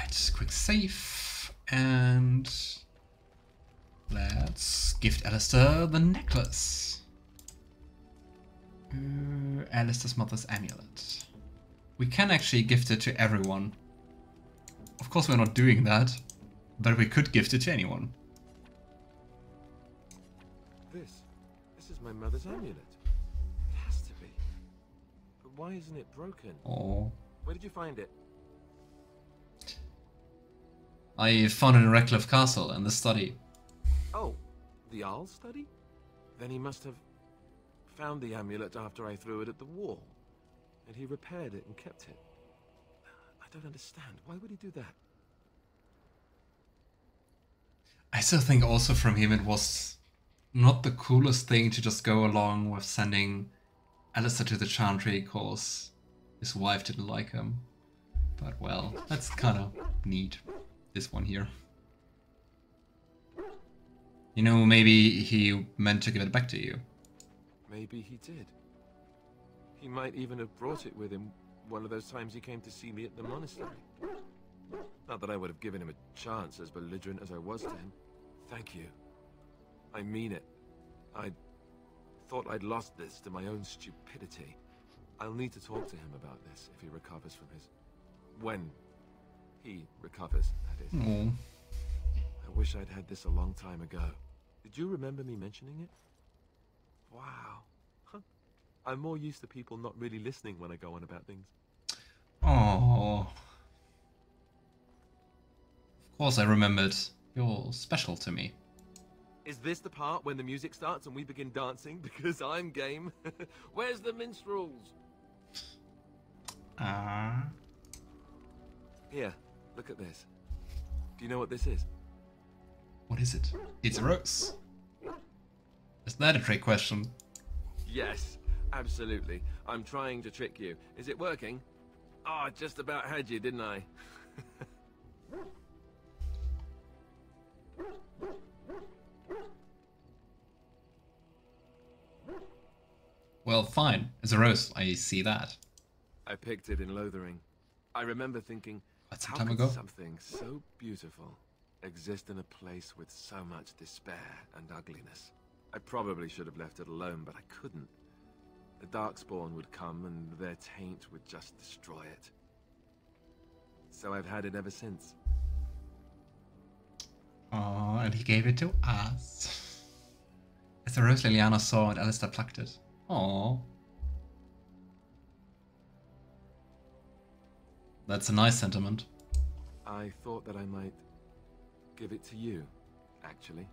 Alright, quick save. And let's gift Alistair the necklace. Alistair's mother's amulet. We can actually gift it to everyone. Of course we're not doing that, but we could gift it to anyone. This is my mother's amulet. It has to be. But why isn't it broken? Oh. Where did you find it? I found it in Redcliffe Castle in the study. Oh, the I'll study? Then he must have found the amulet after I threw it at the wall. And he repaired it and kept it. I don't understand. Why would he do that? I still think also from him it was not the coolest thing to just go along with sending Alistair to the chantry because his wife didn't like him. But well, that's kind of neat. This one here. You know, maybe he meant to give it back to you. Maybe he did. He might even have brought it with him one of those times he came to see me at the monastery. Not that I would have given him a chance, as belligerent as I was to him. Thank you. I mean it. I thought I'd lost this to my own stupidity. I'll need to talk to him about this if he recovers from his... When he recovers, that is. Oh. I wish I'd had this a long time ago. Did you remember me mentioning it? Wow. Huh. I'm more used to people not really listening when I go on about things. Oh. Of course I remembered. You're special to me. Is this the part when the music starts and we begin dancing? Because I'm game. Where's the minstrels? Here, look at this. Do you know what this is? What is it? It's a rose. Is that a trick question? Yes, absolutely. I'm trying to trick you. Is it working? Oh, I just about had you, didn't I? Well, fine. It's a rose. I see that. I picked it in Lothering. I remember thinking, That's some how time could ago. something so beautiful exist in a place with so much despair and ugliness? I probably should have left it alone, but I couldn't. The Darkspawn would come and their taint would just destroy it. So I've had it ever since. Oh, and he gave it to us. It's a rose Leliana saw and Alistair plucked it. Oh. That's a nice sentiment. I thought that I might give it to you, actually.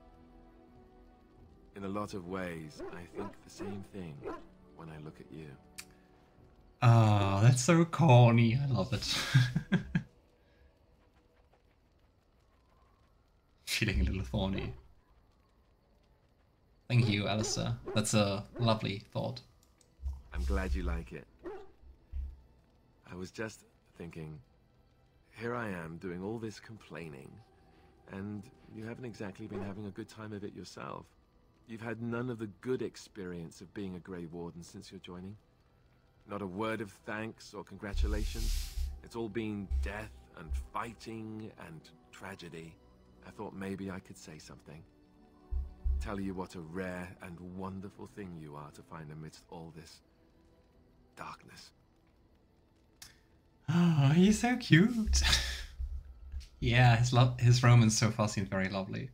In a lot of ways, I think the same thing when I look at you. Oh, that's so corny. I love it. Feeling a little thorny. Thank you, Alistair. That's a lovely thought. I'm glad you like it. I was just thinking, here I am doing all this complaining, and you haven't exactly been having a good time of it yourself. You've had none of the good experience of being a Grey Warden since your joining. Not a word of thanks or congratulations. It's all been death and fighting and tragedy. I thought maybe I could say something. Tell you what a rare and wonderful thing you are to find amidst all this darkness. Oh, he's so cute. Yeah, his romance so far seems very lovely.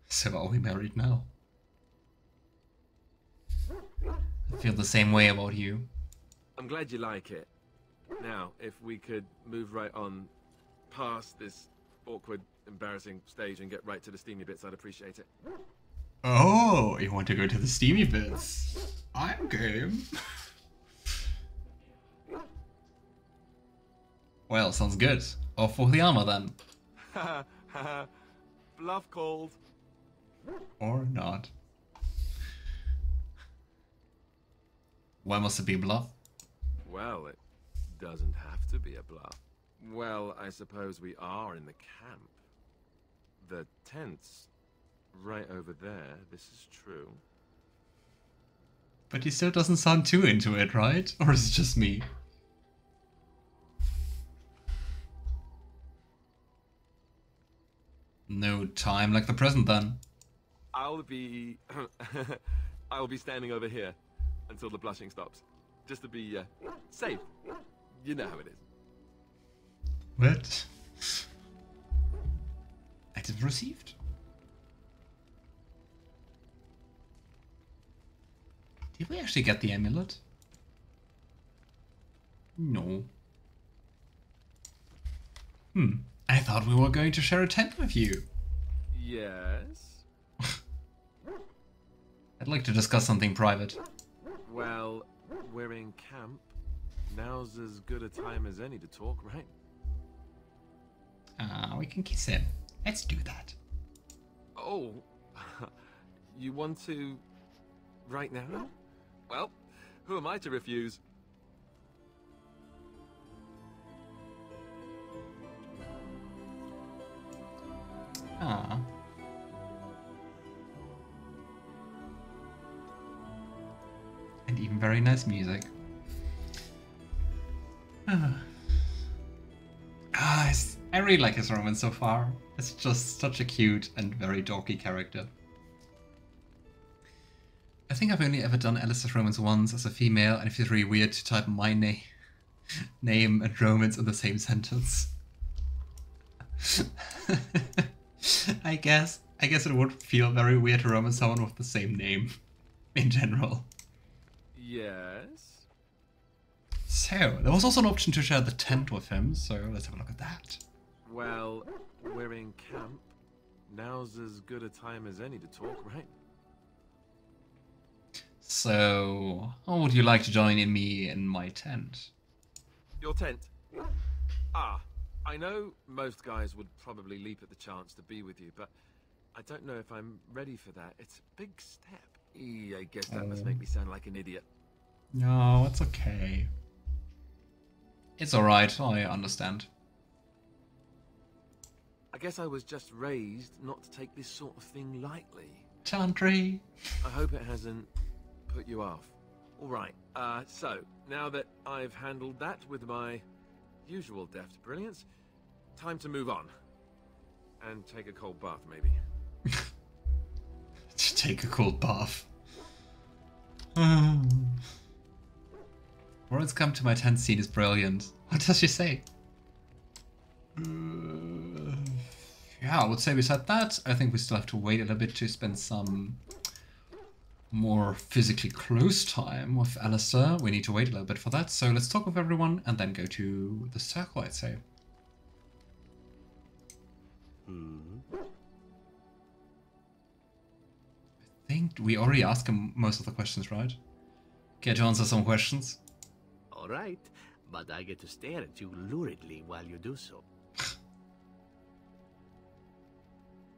So are we married now? I feel the same way about you. I'm glad you like it. Now, if we could move right on past this awkward, embarrassing stage and get right to the steamy bits, I'd appreciate it. Oh, you want to go to the steamy bits? I'm game. Well, sounds good. Off for the armor then. Haha, haha. Bluff called. Or not. Why must it be bluff? Well, it doesn't have to be a bluff. Well, I suppose we are in the camp. The tent's right over there. This is true. But he still doesn't sound too into it, right? Or is it just me? No time like the present then. I'll be... I'll be standing over here until the blushing stops. Just to be safe. You know how it is. What? Items received? Did we actually get the amulet? No. I thought we were going to share a tent with you. Yes? I'd like to discuss something private. Well, we're in camp. Now's as good a time as any to talk, right? We can kiss him. Let's do that. Oh, you want to right now? Well, who am I to refuse? Ah. And even very nice music. I really like his romance so far. It's just such a cute and very dorky character. I think I've only ever done Alistair's romance once as a female, and it feels really weird to type my name and romance in the same sentence. I guess it would feel very weird to romance someone with the same name, in general. Yes? So, there was also an option to share the tent with him, so let's have a look at that. Well, we're in camp. Now's as good a time as any to talk, right? So, how would you like to join me in my tent? Your tent? Ah, I know most guys would probably leap at the chance to be with you, but I don't know if I'm ready for that. It's a big step. I guess that must make me sound like an idiot. No, it's okay. It's alright, I understand. I guess I was just raised not to take this sort of thing lightly. Chantry. I hope it hasn't put you off. Alright, so, now that I've handled that with my usual deft brilliance, time to move on. And take a cold bath, maybe. To take a cold bath. Words come to my tent scene is brilliant. What does she say? Yeah, I would say beside that, I think we still have to wait a little bit to spend some more physically close time with Alistair. We need to wait a little bit for that, so let's talk with everyone and then go to the circle, I'd say. I think we already asked him most of the questions, right? Care to answer some questions? All right, but I get to stare at you luridly while you do so.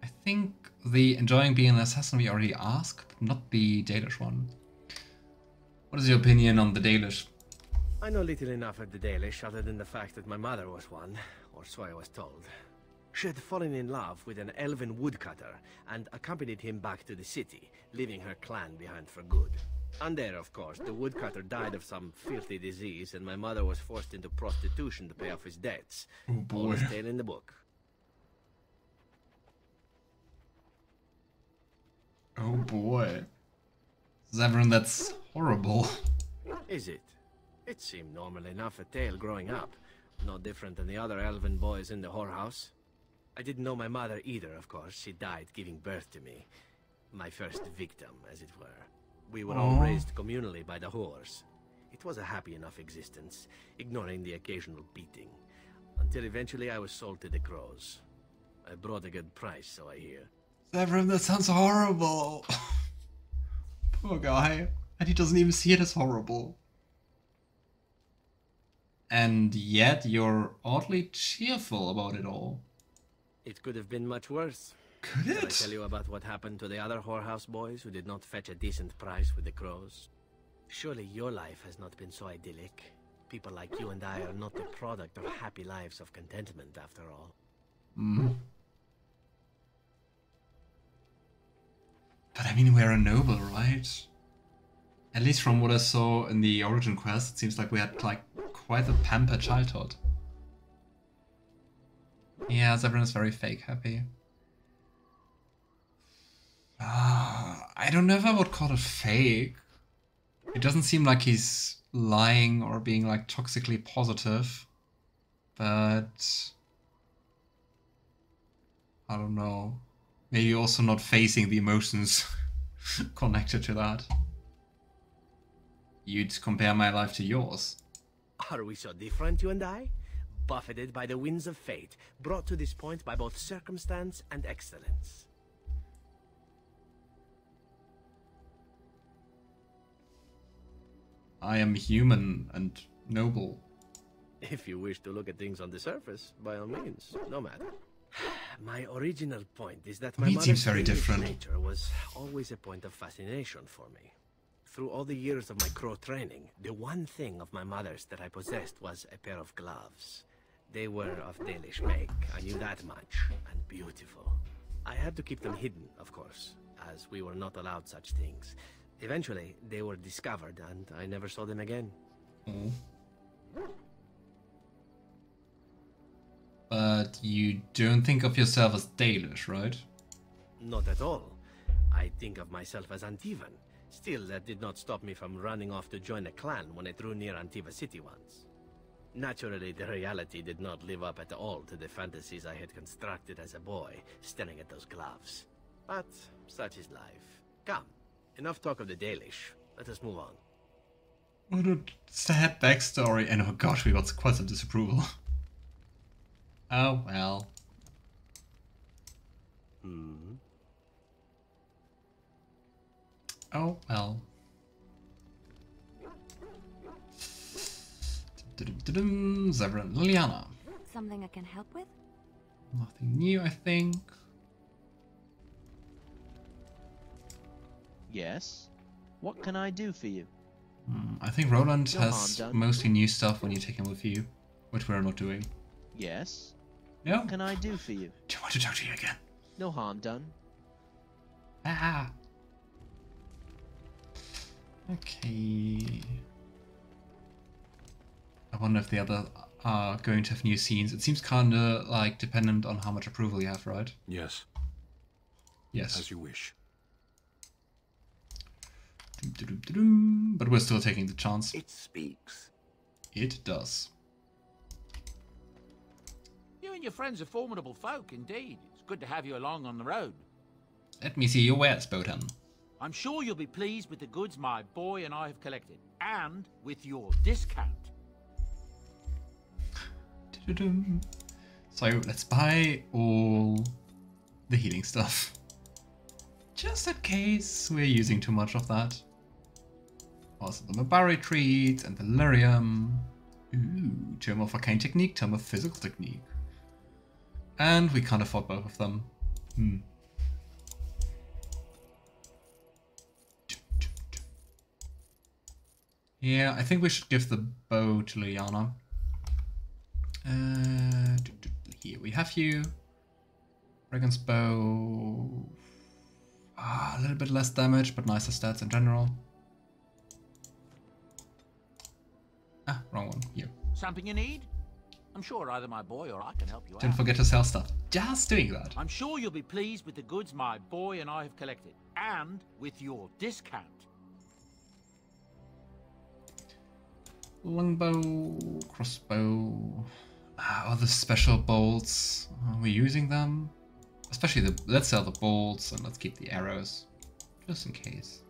I think the enjoying being an assassin we already asked, but not the Dalish one. What is your opinion on the Dalish? I know little enough of the Dalish other than the fact that my mother was one, or so I was told. She had fallen in love with an elven woodcutter and accompanied him back to the city, leaving her clan behind for good. And there, of course, the woodcutter died of some filthy disease and my mother was forced into prostitution to pay off his debts. Oh boy. All the tale in the book. Oh boy. Zevran, that's horrible. Is it? It seemed normal enough a tale growing up. No different than the other elven boys in the whorehouse. I didn't know my mother either, of course. She died giving birth to me. My first victim, as it were. We were all raised communally by the whores. It was a happy enough existence, ignoring the occasional beating. Until eventually I was sold to the crows. I brought a good price, so I hear. Zevran, that sounds horrible. Poor guy. And he doesn't even see it as horrible. And yet you're oddly cheerful about it all. It could have been much worse. Could Shall I it? tell you about what happened to the other whorehouse boys who did not fetch a decent price with the crows? Surely your life has not been so idyllic. People like you and I are not the product of happy lives of contentment, after all. But I mean, we're a noble, right? At least from what I saw in the origin quest, it seems like we had like quite a pampered childhood. Yeah, Zevran is very fake happy. I don't know if I would call it fake. It doesn't seem like he's lying or being like toxically positive, but I don't know. Maybe also not facing the emotions connected to that. You'd compare my life to yours. Are we so different, you and I? Buffeted by the winds of fate, brought to this point by both circumstance and excellence. I am human and noble. If you wish to look at things on the surface, by all means, no matter. My original point is that my It seems mother's very English different. nature was always a point of fascination for me. Through all the years of my crow training, the one thing of my mother's that I possessed was a pair of gloves. They were of Dalish make, I knew that much, and beautiful. I had to keep them hidden, of course, as we were not allowed such things. Eventually, they were discovered, and I never saw them again. Oh. But you don't think of yourself as Dalish, right? Not at all. I think of myself as Antivan. Still, that did not stop me from running off to join a clan when I drew near Antiva City once. Naturally, the reality did not live up at all to the fantasies I had constructed as a boy, staring at those gloves. But such is life. Come, enough talk of the Dalish. Let us move on. What a sad backstory, and oh gosh, we got quite some disapproval. Oh well. Oh well. Zevran and Leliana. Something I can help with? Nothing new, I think. Yes? What can I do for you? I think Roland No has harm done. mostly new stuff when you take him with you, which we're not doing. Yes? No? What can I do for you? Do you want to talk to you again? No harm done. Ah. Okay. I wonder if the other are going to have new scenes. It seems kinda like dependent on how much approval you have, right? Yes, Yes. as you wish. But we're still taking the chance. It speaks. It does. You and your friends are formidable folk, indeed. It's good to have you along on the road. Let me see your wares, Botan. I'm sure you'll be pleased with the goods my boy and I have collected, and with your discount. So let's buy all the healing stuff. Just in case we're using too much of that. Also the Mabari treat and the lyrium. Ooh, Tome of Arcane Technique, Tome of Physical Technique. And we can't afford both of them. Yeah, I think we should give the bow to Leliana. Here we have you. Morrigan's bow. A little bit less damage, but nicer stats in general. Ah, wrong one. Here. Something you need? I'm sure either my boy or I can help you Don't out. forget to sell stuff. Just doing that. I'm sure you'll be pleased with the goods my boy and I have collected, and with your discount. Longbow, crossbow. Other special bolts. Are we using them? Especially the. Let's sell the bolts and let's keep the arrows. Just in case.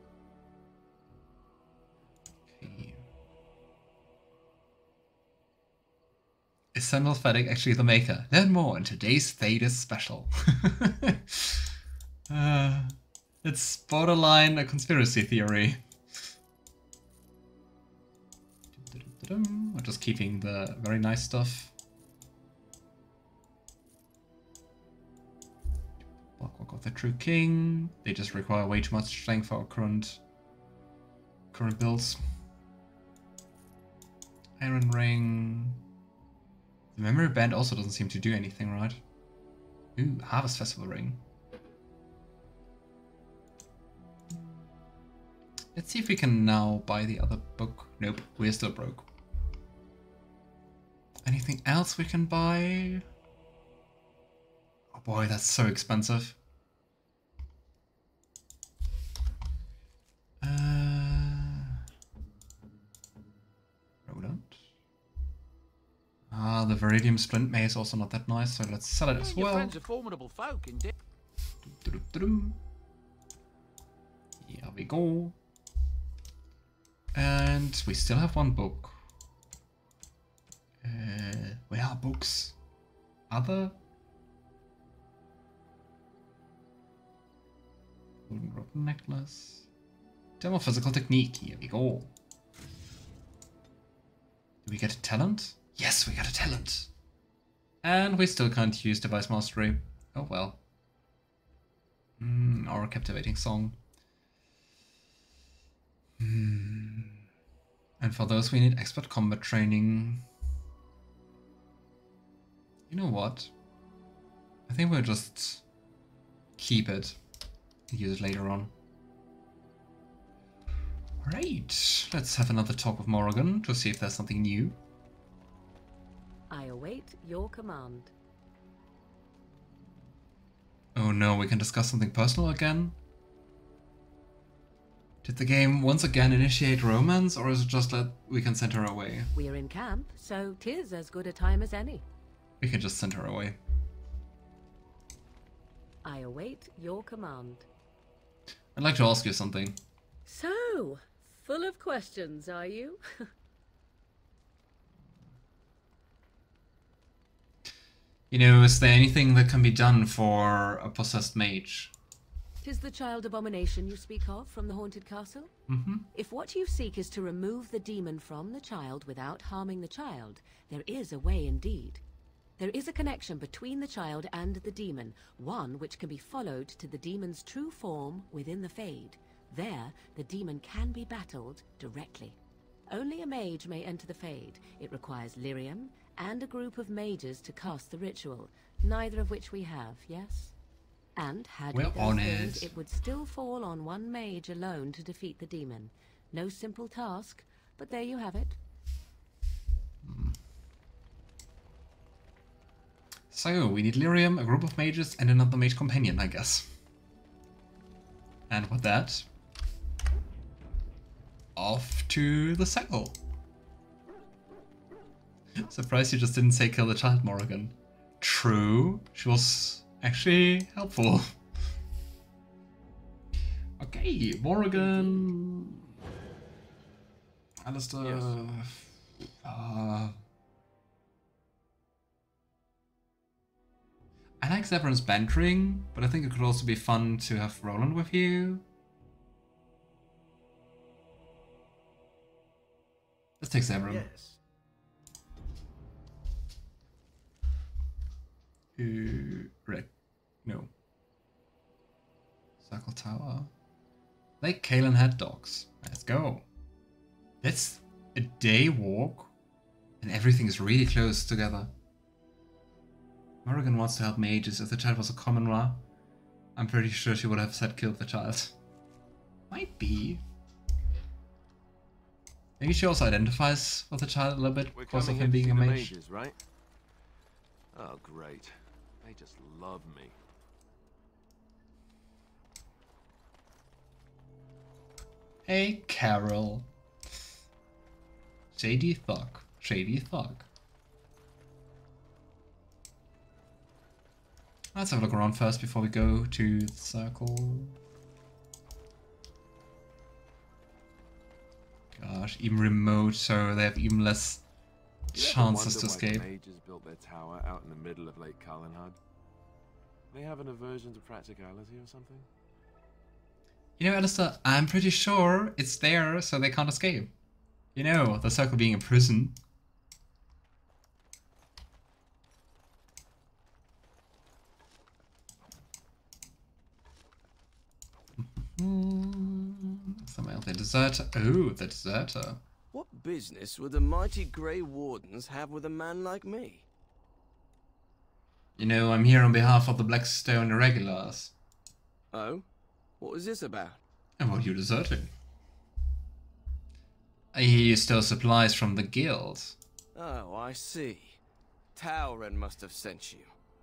Okay. Is Samuel Faddick actually the maker? Learn more in today's Thedas special. It's borderline a conspiracy theory. We're just keeping the very nice stuff. Walk of the True King. They just require way too much strength for our current builds. Iron Ring. The Memory Band also doesn't seem to do anything, right? Ooh, Harvest Festival Ring. Let's see if we can now buy the other book. Nope, we're still broke. Anything else we can buy? Oh boy, that's so expensive. The Viridium Splint Mace is also not that nice, so let's sell it as Your well. friends are formidable folk, indeed. Here we go. And we still have one book. Where are books? Other? Golden Rope Necklace. Demo Physical Technique. Here we go. Do we get a talent? Yes, we got a talent. And we still can't use Device Mastery. Oh well. Our Captivating Song. And for those we need Expert Combat Training. You know what? I think we'll just keep it and use it later on. Right, let's have another talk with Morrigan to see if there's something new. I await your command. Oh no, we can discuss something personal again? Did the game once again initiate romance, or is it just that we can send her away? We are in camp, so 'tis as good a time as any. We can just send her away. I await your command. I'd like to ask you something. So, full of questions, are you? You know, is there anything that can be done for a possessed mage? 'Tis the child abomination you speak of from the haunted castle? Mm-hmm. If what you seek is to remove the demon from the child without harming the child, there is a way indeed. There is a connection between the child and the demon, one which can be followed to the demon's true form within the Fade. There, the demon can be battled directly. Only a mage may enter the Fade. It requires lyrium and a group of mages to cast the ritual, neither of which we have, yes? And had we We're those on things, it. it would still fall on one mage alone to defeat the demon. No simple task, but there you have it. So, we need lyrium, a group of mages, and another mage companion, I guess. And with that, off to the circle. Surprised you just didn't say kill the child, Morrigan. True, she was actually helpful. Okay, Morrigan. Alistair. Yes. I like Zevran's bantering, but I think it could also be fun to have Roland with you. Let's take Zevran. Yes. Red. No. Circle Tower. Lake Kalen had dogs. Let's go. That's a day walk, and everything is really close together. Morrigan wants to help mages. If the child was a commoner, I'm pretty sure she would have said kill the child. Might be. Maybe she also identifies with the child a little bit We're because of coming him in to being see a the mage. mages, right? Oh, great. They just love me. Hey, Carol. Shady thug. Shady thug. Let's have a look around first before we go to the circle. Gosh, even remote, so they have even less You ever chances to wonder why escape. the mages built their tower out in the middle of Lake Calenhad? They have an aversion to practicality or something? You know, Alistair, I'm pretty sure it's there so they can't escape. You know, the circle being a prison. Somewhere else, the deserter. Oh, the deserter. What business would the mighty Grey Wardens have with a man like me? You know, I'm here on behalf of the Blackstone Irregulars. Oh? What is this about? And what are you deserting? I hear you stole supplies from the guild. Oh, I see. Tauren must have sent you.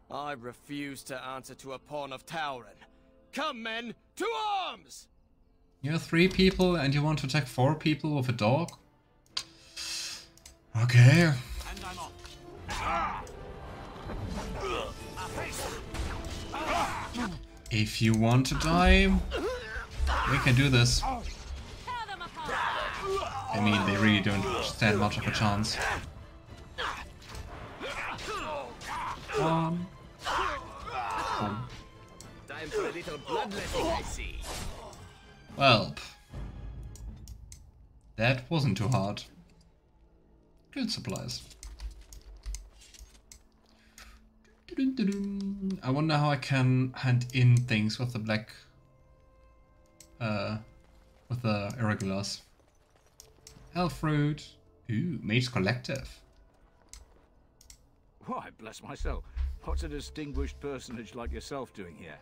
I refuse to answer to a pawn of Tauren. Come, men, to arms! You're 3 people and you want to attack 4 people with a dog? Okay. And I'm off. If you want to die, we can do this. I mean, they really don't stand much of a chance. Boom. Time for a little bloodletting, I see. Well, that wasn't too hard. Good supplies. I wonder how I can hand in things with the black, with the irregulars. Elf fruit. Ooh, Mage Collective. Why, bless myself. What's a distinguished personage like yourself doing here?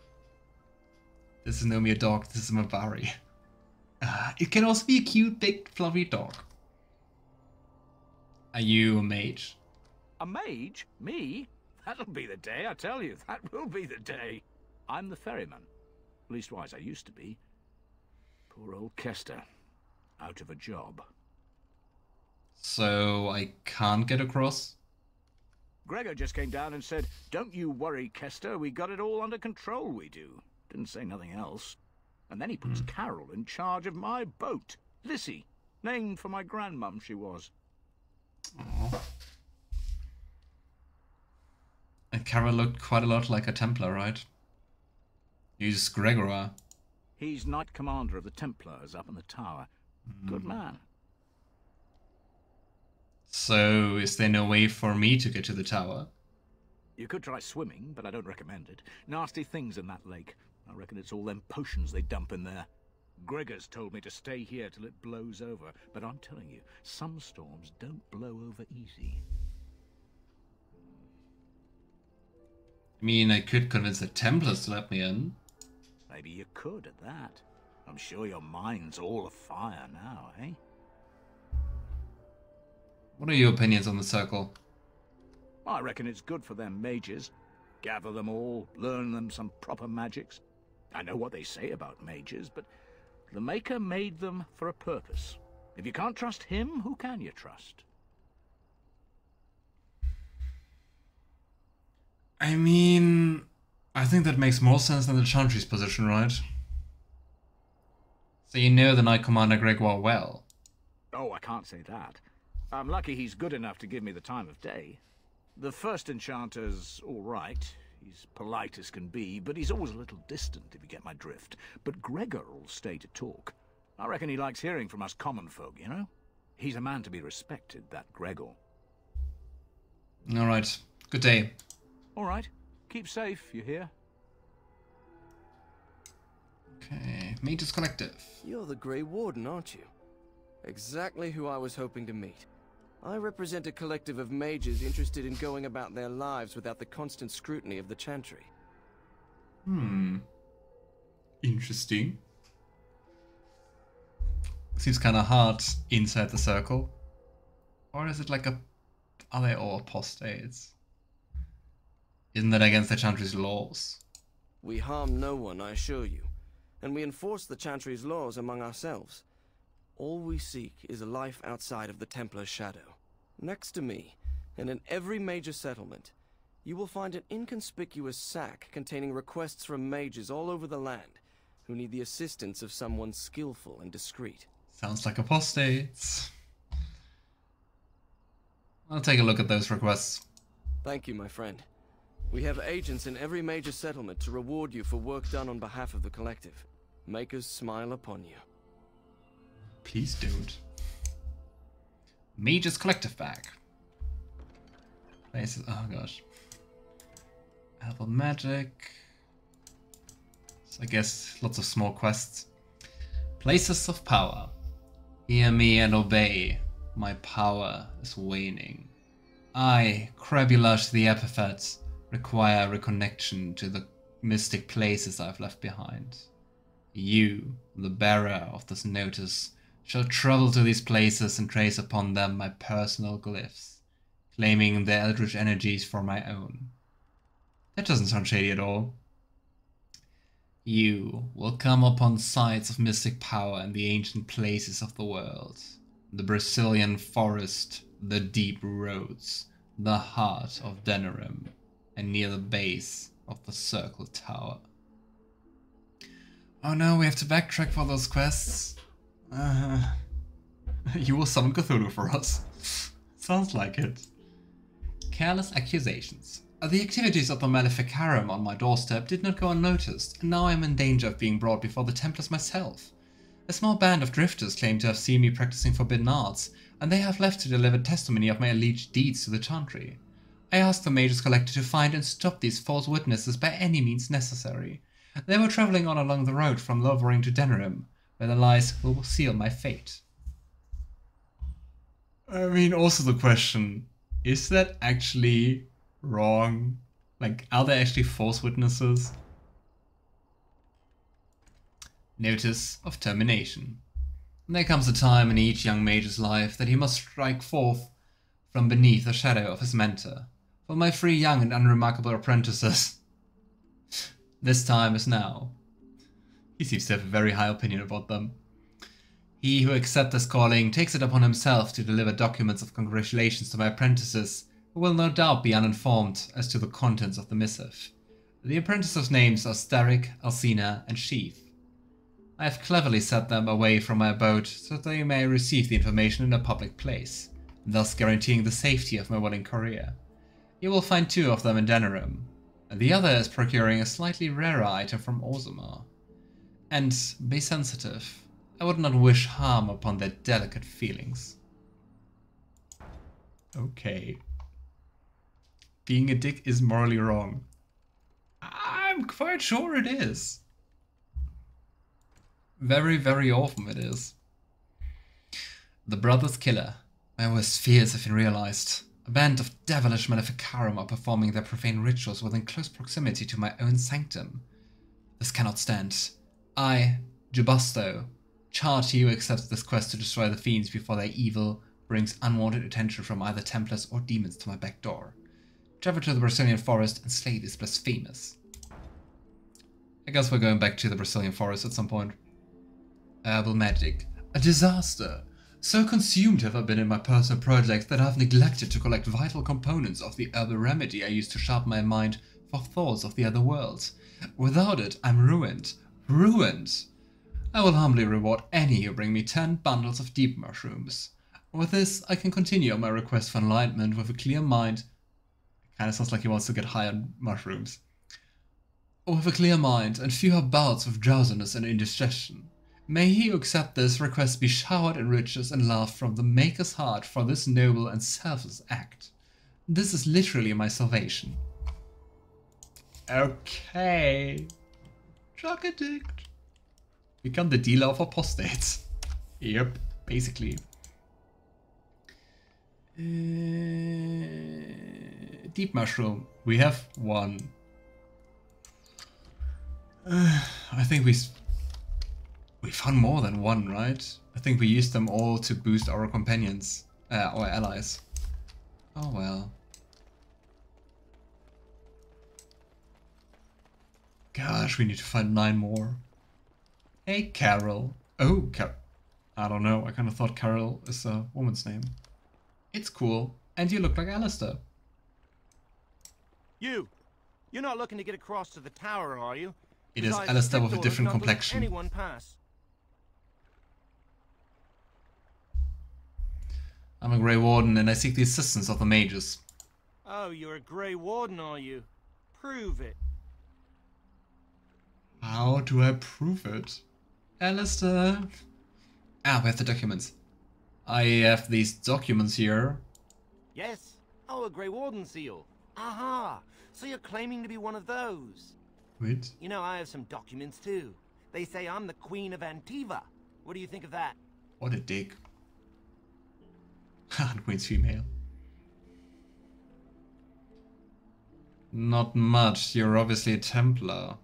This is no mere dog, this is a Mabari. It can also be a cute, big, fluffy dog. Are you a mage? A mage? Me? That'll be the day, I tell you. That will be the day. I'm the ferryman. Leastwise, I used to be. Poor old Kester. Out of a job. So I can't get across? Gregor just came down and said, "Don't you worry, Kester. We got it all under control, we do." Didn't say nothing else. And then he puts Carol in charge of my boat. Lissy. Named for my grandmum she was. Aww. And Carol looked quite a lot like a Templar, right? He's Gregor. He's Knight Commander of the Templars up in the tower. Good man. So, is there no way for me to get to the tower? You could try swimming, but I don't recommend it. Nasty things in that lake. I reckon it's all them potions they dump in there. Gregor's told me to stay here till it blows over, but I'm telling you, some storms don't blow over easy. I mean, I could convince the Templars to let me in. Maybe you could at that. I'm sure your mind's all afire now, eh? What are your opinions on the circle? I reckon it's good for them mages. Gather them all, learn them some proper magics. I know what they say about mages, but the Maker made them for a purpose. If you can't trust him, who can you trust? I mean, I think that makes more sense than the chantry's position, right? So you know the Knight Commander Gregor well. Oh, I can't say that. I'm lucky he's good enough to give me the time of day. The first enchanter's all right. He's polite as can be, but he's always a little distant, if you get my drift. But Gregor'll stay to talk. I reckon he likes hearing from us common folk, you know? He's a man to be respected, that Gregor. All right. Good day. All right. Keep safe, you hear? Okay. Mage's Collective. You're the Grey Warden, aren't you? Exactly who I was hoping to meet. I represent a collective of mages interested in going about their lives without the constant scrutiny of the chantry. Interesting. Seems kind of hard inside the circle. Or is it like a... Are they all apostates? Isn't that against the chantry's laws? We harm no one, I assure you, and we enforce the chantry's laws among ourselves. All we seek is a life outside of the Templar's shadow. Next to me, and in every major settlement, you will find an inconspicuous sack containing requests from mages all over the land who need the assistance of someone skillful and discreet. Sounds like apostates. I'll take a look at those requests. Thank you, my friend. We have agents in every major settlement to reward you for work done on behalf of the collective. Makers smile upon you. Please don't. Mage's Collective bag. Places. Oh gosh. Herbal magic. So I guess lots of small quests. Places of power. Hear me and obey. My power is waning. I, Crabulash the Epithet, require reconnection to the mystic places I've left behind. You, the bearer of this notice, shall travel to these places and trace upon them my personal glyphs, claiming their eldritch energies for my own. That doesn't sound shady at all. You will come upon sites of mystic power in the ancient places of the world. The Brazilian forest, the deep roads, the heart of Denerim and near the base of the Circle Tower. Oh no, we have to backtrack for those quests. You will summon Cthulhu for us. Sounds like it. Careless accusations. The activities of the Maleficarum on my doorstep did not go unnoticed, and now I am in danger of being brought before the Templars myself. A small band of drifters claim to have seen me practicing forbidden arts, and they have left to deliver testimony of my alleged deeds to the chantry. I asked the Mages Collector to find and stop these false witnesses by any means necessary. They were travelling on along the road from Lovering to Denerim, where their lies will seal my fate. I mean, also the question, is that actually wrong? Like, are there actually false witnesses? Notice of termination. There comes a time in each young mage's life that he must strike forth from beneath the shadow of his mentor. For my 3 young and unremarkable apprentices, this time is now. He seems to have a very high opinion about them. He who accepts this calling takes it upon himself to deliver documents of congratulations to my apprentices, who will no doubt be uninformed as to the contents of the missive. The apprentices' names are Starrick, Alcina, and Sheath. I have cleverly set them away from my abode so that they may receive the information in a public place, thus guaranteeing the safety of my willing courier. You will find 2 of them in Denerim, and the other is procuring a slightly rarer item from Orzammer. And be sensitive. I would not wish harm upon their delicate feelings. Okay. Being a dick is morally wrong. I'm quite sure it is. Very, very often it is. The Brothers' Killer. My worst fears have been realized. A band of devilish Maleficarum are performing their profane rituals within close proximity to my own sanctum. This cannot stand. I, Jubasto, charge you accept this quest to destroy the fiends before their evil brings unwanted attention from either Templars or demons to my back door. Travel to the Brazilian forest and slay these blasphemers. I guess we're going back to the Brazilian forest at some point. Herbal magic. A disaster. So consumed have I been in my personal projects that I have neglected to collect vital components of the herbal remedy I use to sharpen my mind for thoughts of the other worlds. Without it, I'm ruined. Ruined! I will humbly reward any who bring me 10 bundles of deep mushrooms. With this, I can continue on my request for enlightenment with a clear mind. Kinda sounds like he wants to get high on mushrooms. With a clear mind and fewer bouts of drowsiness and indigestion. May he who accept this request be showered in riches and love from the Maker's heart for this noble and selfless act. This is literally my salvation. Okay. Drug addict. Become the dealer of apostates. Yep, basically. Deep mushroom. We have 1. I think we found more than 1, right? I think we used them all to boost our companions, our allies. Oh well. Gosh, we need to find 9 more. Hey, Carol. Oh, I don't know. I kind of thought Carol is a woman's name. It's cool. And you look like Alistair. You're not looking to get across to the tower, are you? It is Alistair with a different complexion. Anyone pass. I'm a Grey Warden and I seek the assistance of the mages. Oh, you're a Grey Warden, are you? Prove it. How do I prove it? Alistair? Ah, we have the documents. I have these documents here. Yes. Oh, a Grey Warden seal. Aha! So you're claiming to be one of those. Wait. You know, I have some documents too. They say I'm the Queen of Antiva. What do you think of that? What a dick. And Queen's female. Not much. You're obviously a Templar.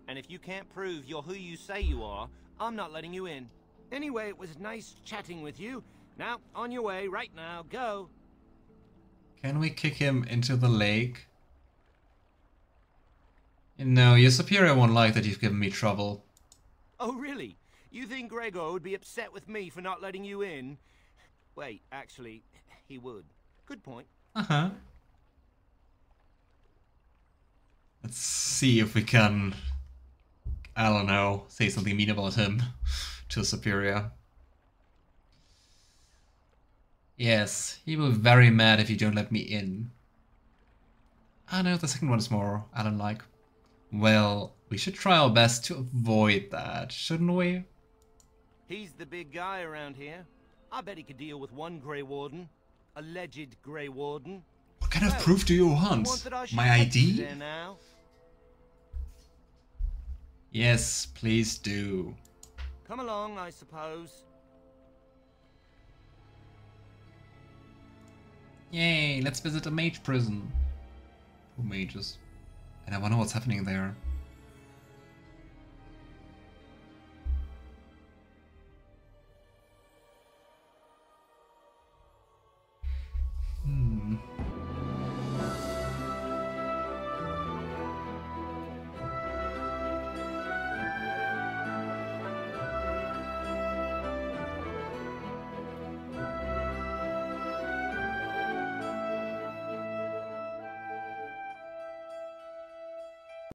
And if you can't prove you're who you say you are, I'm not letting you in. Anyway, it was nice chatting with you. Now, on your way, right now, go. Can we kick him into the lake? No, your superior won't like that you've given me trouble. Oh, really? You think Gregor would be upset with me for not letting you in? Wait, actually, he would. Good point. Uh-huh. Let's see if we can, I don't know, say something mean about him to a superior. Yes, he will be very mad if you don't let me in. Ah no, the second one is more Alan-like. Well, we should try our best to avoid that, shouldn't we? He's the big guy around here. I bet he could deal with one Grey Warden. Alleged Grey Warden. What kind of proof do you want? My ID? There now? Yes, please do. Come along, I suppose. Yay, let's visit a mage prison. Two mages. And I wonder what's happening there.